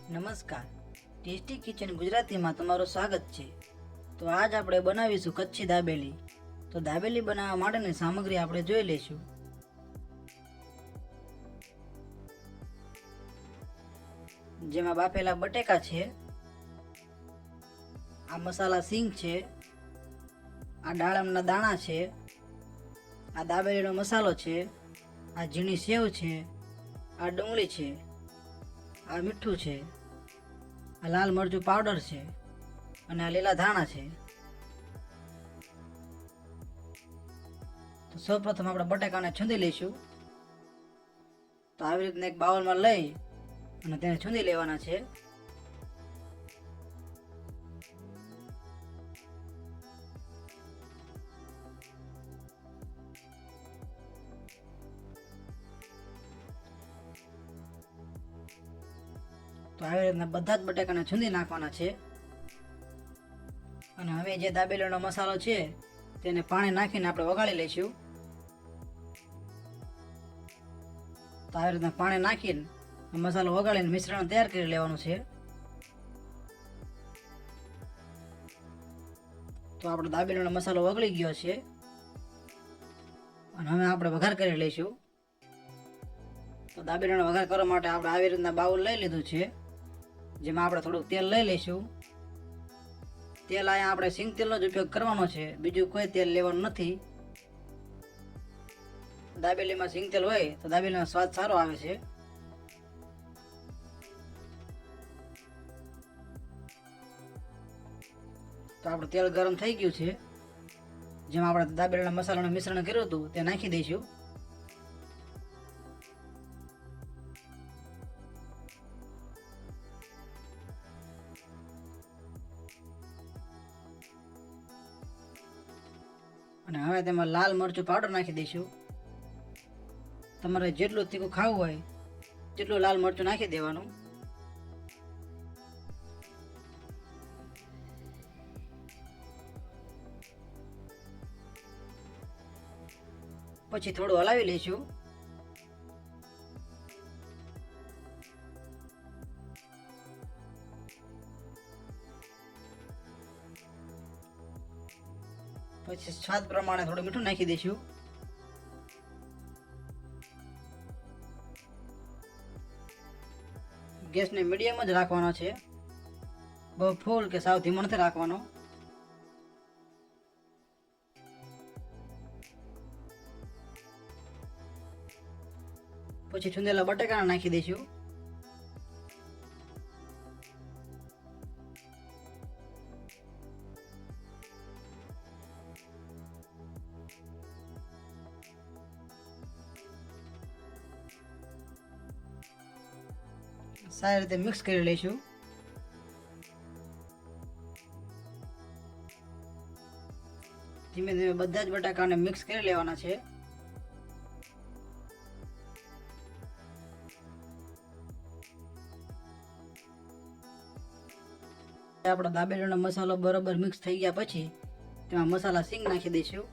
નમસ્કાર, tasty kitchen ગુજરાતીમાં તમારું સ્વાગત છે। તો આજ આપણે બનાવીશું કચ્છી દાબેલી। તો દાબેલી બનાવવા માટેની સામગ્રી આપણે જોઈ લઈશું। જેમાં બાફેલા બટેકા છે, આ મસાલા સિંગ છે, આ દાડમના દાણા છે, આ દાબેલીનો મસાલો છે, આ ઝીણી સેવ છે, આ ડુંગળી છે, આ મીઠું છે, આ લાલ મરચું પાવડર છે અને આ લીલા ધાણા છે। તો સૌપ્રથમ આપણે બટાકાને છૂંદી લઈશું। તો આવી રીતના એક બાઉલમાં લઈ અને તેને છૂંદી લેવાના છે। તો આવી રીતના બધા જ બટાકાને છૂંદી નાખવાના છે અને હવે જે દાબેલીનો મસાલો છે તેને પાણી નાખીને આપણે વગાડી લઈશું। તો આવી રીતના પાણી નાખીને મસાલો વગાડીને મિશ્રણ તૈયાર કરી લેવાનું છે। તો આપણો દાબેલીનો મસાલો વગળી ગયો છે અને હવે આપણે વઘાર કરી લઈશું। તો દાબેલીનો વઘાર કરવા માટે આપણે આવી રીતના બાઉલ લઈ લીધું છે, જેમાં આપણે થોડુંક તેલ લઈ લઈશું। તેલ અહીંયા આપણે સિંગ તેલનો જ ઉપયોગ કરવાનો છે, બીજું કોઈ તેલ લેવાનું નથી। દાબેલીમાં સિંગ તેલ હોય તો દાબેલીનો સ્વાદ સારો આવે છે। તો આપણું તેલ ગરમ થઈ ગયું છે, જેમાં આપણે દાબેલીના મસાલાનું મિશ્રણ કર્યું હતું તે નાખી દઈશું। અને હવે તેમાં લાલ મરચું પાવડર નાખી દઈશું। તમારે જેટલું તીખું ખાવું હોય તેટલું લાલ મરચું નાખી દેવાનું। પછી થોડું હલાવી લઈશું। પછી સ્વાદ પ્રમાણે થોડું મીઠું નાખી દઈશું। ગેસને મીડિયમ જ રાખવાનો છે, બહુ ફૂલ કે સાવ ધીમો નથી રાખવાનો। પછી છૂંદેલા બટાકા નાખી દઈશું। સારી રીતે મિક્સ કરી લઈશું। ધીમે ધીમે બધા જ બટાકાને મિક્સ કરી લેવાના છે। આપણો દાબેલીનો મસાલો બરોબર મિક્સ થઈ ગયા પછી તેમાં મસાલા સિંગ નાખી દઈશું।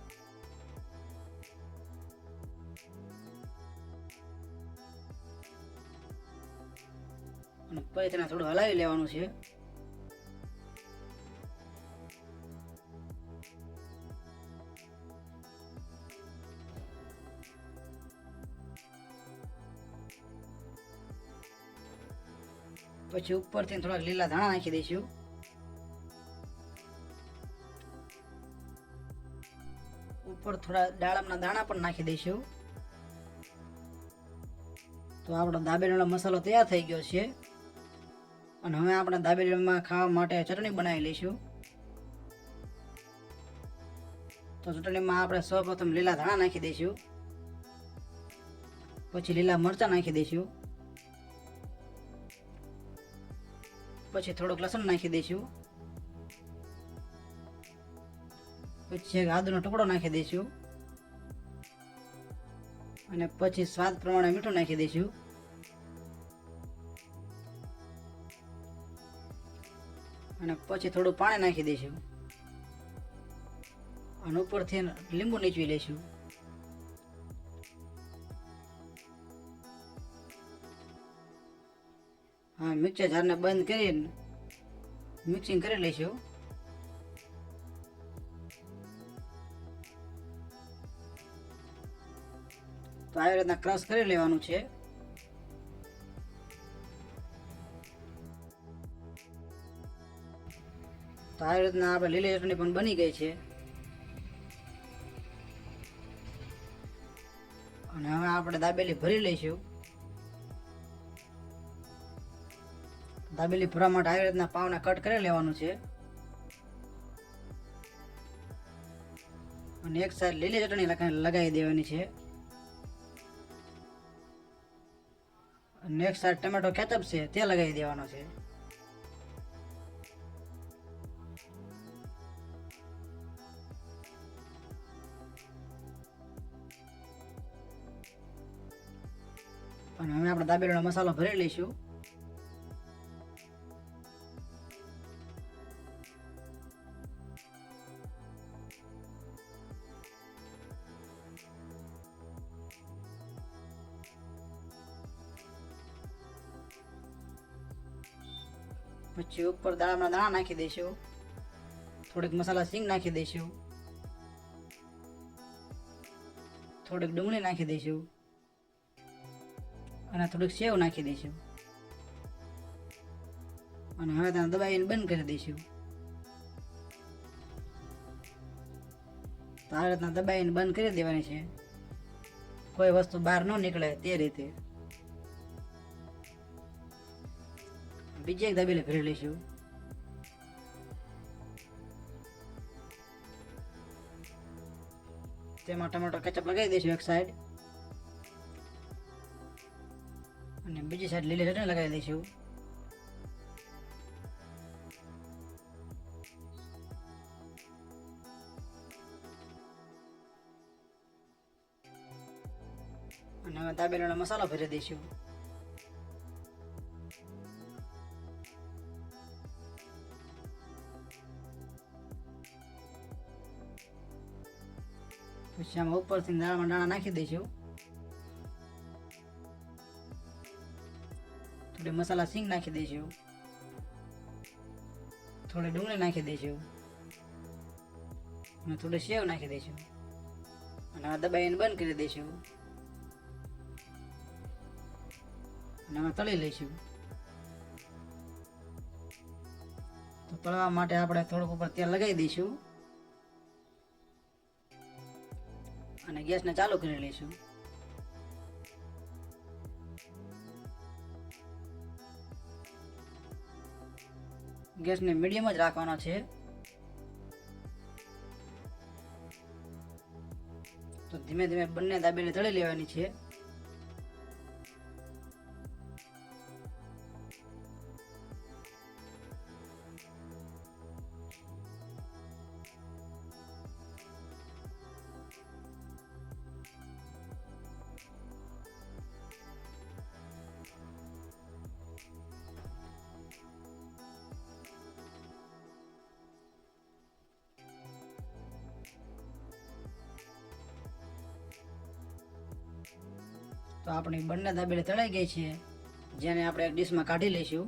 અને પછી તેને થોડું હલાવી લેવાનું છે। પછી ઉપરથી થોડાક લીલા ધાણા નાખી દઈશું। ઉપર થોડા દાડમના દાણા પણ નાખી દઈશું। તો આપણો દાબેલીનો મસાલો તૈયાર થઈ ગયો છે અને હવે આપણે દાબેલીમાં ખાવા માટે ચટણી બનાવી લઈશું। તો ચટણીમાં આપણે સૌપ્રથમ લીલા ધાણા નાખી દઈશું, પછી લીલા મરચાં નાખી દઈશું, પછી થોડુંક લસણ નાખી દઈશું, પછી એક આદુનો ટુકડો નાખી દઈશું અને પછી સ્વાદ પ્રમાણે મીઠું નાખી દઈશું। અને પછી થોડું પાણી નાખી દઈશું અને ઉપરથી લીંબુ નીચવી લઈશું। હા, મિક્સર જારને બંધ કરીને મિક્સિંગ કરી લઈશું. તો આવી રીતના ક્રશ કરી લેવાનું છે. તો આવી રીતના આપણે લીલી ચટણી પણ બની ગઈ છે. અને હવે આપણે દાબેલી ભરી લઈશું. દાબેલી ભરવા માટે આવી રીતના પાવને કટ કરી લેવાનું છે. અને એક સાઈડ લીલી ચટણી લગાવી દેવાની છે. અને એક સાઈડ ટમેટો કેચઅપ છે તે લગાવી દેવાનો છે. અને હવે આપણે દાબેલીનો મસાલો ભરી લઈશું. પછી ઉપર દાળના દાણા નાખી દઈશું. થોડીક મસાલા સિંગ નાખી દઈશું. થોડીક ડુંગળી નાખી દઈશું. અને થોડીક સેવ નાખી દઈશું. અને હવે તેને દબાવીને બંધ કરી દઈશું. તો આ રીતના દબાવીને બંધ કરી દેવાની છે, કોઈ વસ્તુ બહાર ન નીકળે તે રીતે. બીજી એક દાબેલી ભરી લઈશું. તેમાં ટમેટો કેચઅપ લગાવી દઈશું એક સાઈડ. અને બીજી સાઈડ લીલી ચટણી લગાવી દઈશું. અને હવે દાબેલીનો મસાલો ભરી દઈશું. પછી આમાં ઉપરથી દાળમાં દાણા નાખી દઈશું. થોડી મસાલા સિંગ નાખી દઈશું. થોડી ડુંગળી નાખી દઈશું. અને થોડી સેવ નાખી દઈશું. અને હવે દબાવીને બંધ કરી દઈશું. અને હવે તળી લઈશું. તો તળવા માટે આપણે થોડુંક ઉપર તેલ લગાવી દઈશું. અને ગેસને ચાલુ કરી લઈશું. ગેસને મીડિયમ જ રાખવાનો છે. તો ધીમે ધીમે બંને દાબેલી તળી લેવાની છે. તો આપણી બંને દાબેલી તળાઈ ગઈ છે, જેને આપણે એક ડીશમાં કાઢી લઈશું.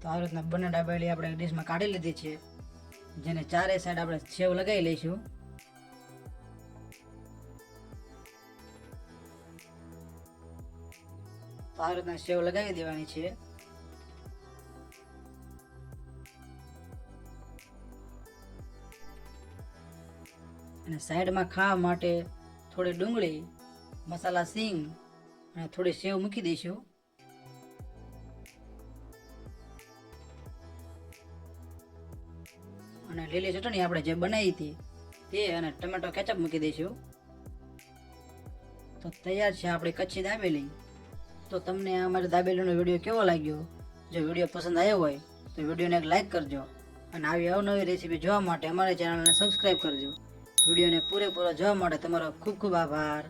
તો આ રીતના બંને દાબેલી આપણે એક ડીશમાં કાઢી લીધી છે, જેને ચારે સાઈડ આપણે સેવ લગાવી લઈશું. તો આ રીતના સેવ લગાવી દેવાની છે. અને સાઈડમાં ખાવા માટે થોડી ડુંગળી, મસાલા સિંગ અને થોડી સેવ મૂકી દઈશું. અને લીલી ચટણી આપણે જે બનાવી હતી તે અને ટમેટો કેચઅપ મૂકી દઈશું. તો તૈયાર છે આપણી કચ્છી દાબેલી. તો તમને અમારી દાબેલીનો વિડીયો કેવો લાગ્યો? જો વિડીયો પસંદ આવ્યો હોય તો વિડીયોને એક લાઈક કરજો. અને આવી અવનવી રેસીપી જોવા માટે અમારી ચેનલને સબસ્ક્રાઈબ કરજો. વિડીયોને પૂરેપૂરો જોવા માટે તમારો ખૂબ ખૂબ આભાર.